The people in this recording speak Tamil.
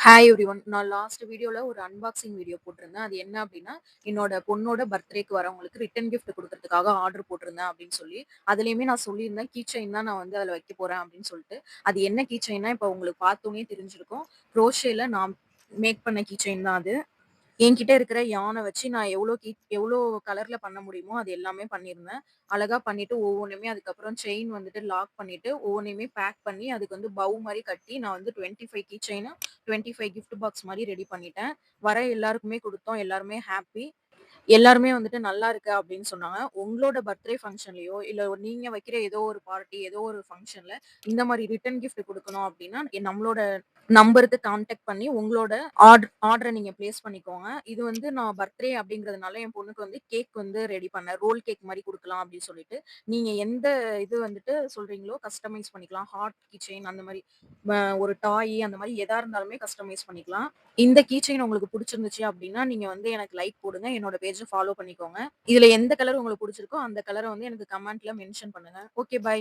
Hi everyone. நான் லாஸ்ட் வீடியோல ஒரு அன்பாக்சிங் வீடியோ போட்டிருந்தேன். அது என்ன அப்டின்னா, என்னோட பொண்ணோட பர்த்டேக்கு வரவங்களுக்கு ரிட்டர்ன் கிஃப்ட் குடுக்கறதுக்காக ஆர்டர் போட்டிருந்தேன் அப்டின்னு சொல்லி. அதிலயுமே நான் சொல்லியிருந்தேன், கீ செயின் தான் நான் வந்து அதில வைக்க போறேன் அப்டின்னு சொல்லிட்டு. அது என்ன கீ செயின்னா, இப்ப உங்களுக்கு பார்த்தோனே தெரிஞ்சிருக்கும். குரோஷேல நான் மேக் பண்ண கீ செயின் தான் அது. என்கிட்ட இருக்கிற யான வச்சு நான் எவ்ளோ கலர்ல பண்ண முடியுமோ, அது எல்லாமே பண்ணியிருந்தேன். அழகா பண்ணிட்டு ஒவ்வொன்னுமே அதுக்கப்புறம் செயின் வந்துட்டு லாக் பண்ணிட்டு, ஒவ்வொன்னையுமே பேக் பண்ணி, அதுக்கு வந்து பவ் மாரி கட்டி, நான் வந்து 25 கீ செயினு, 25 கிஃப்ட் பாக்ஸ் மாரி ரெடி பண்ணிட்டேன். வர எல்லாருக்குமே குடுத்தோம். எல்லாருமே ஹேப்பி. எல்லாருமே வந்துட்டு நல்லா இருக்கு அப்படின்னு சொன்னாங்க. உங்களோட பர்த்டே ஃபங்ஷன்லயோ, இல்ல நீங்க வைக்கிற ஏதோ ஒரு பார்ட்டி, ஏதோ ஒரு ஃபங்ஷன்ல இந்த மாரி ரிட்டர்ன் கிஃப்ட் குடுக்கணும் அப்படின்னா, நம்மளோட நம்பருக்கு கான்டாக்ட் பண்ணி உங்களோட ஆர்டர நீங்க பிளேஸ் பண்ணிக்கோங்க. இது வந்து நான் பர்த்டே அப்படிங்கிறதுனால என் பொண்ணுக்கு வந்து கேக் வந்து ரெடி பண்ணேன். ரோல் கேக் மாரி குடுக்கலாம் அப்படின்னு சொல்லிட்டு. நீங்க எந்த இது வந்துட்டு சொல்றீங்களோ கஸ்டமைஸ் பண்ணிக்கலாம். ஹார்ட் கீ செயின் அந்த மாரி ஒரு டாய் அந்த மாரி எதா இருந்தாலுமே கஸ்டமைஸ் பண்ணிக்கலாம். இந்த கீ செயின் உங்களுக்கு புடிச்சிருந்துச்சு அப்டின்னா, நீங்க வந்து எனக்கு லைக் போடுங்க. என்னோட பேஜ ஃபாலோ பண்ணிக்கோங்க. இதுல எந்த கலர் உங்களுக்கு புடிச்சிருக்கோ, அந்த கலர வந்து எனக்கு கமெண்ட்ல மென்ஷன் பண்ணுங்க. Okay, by.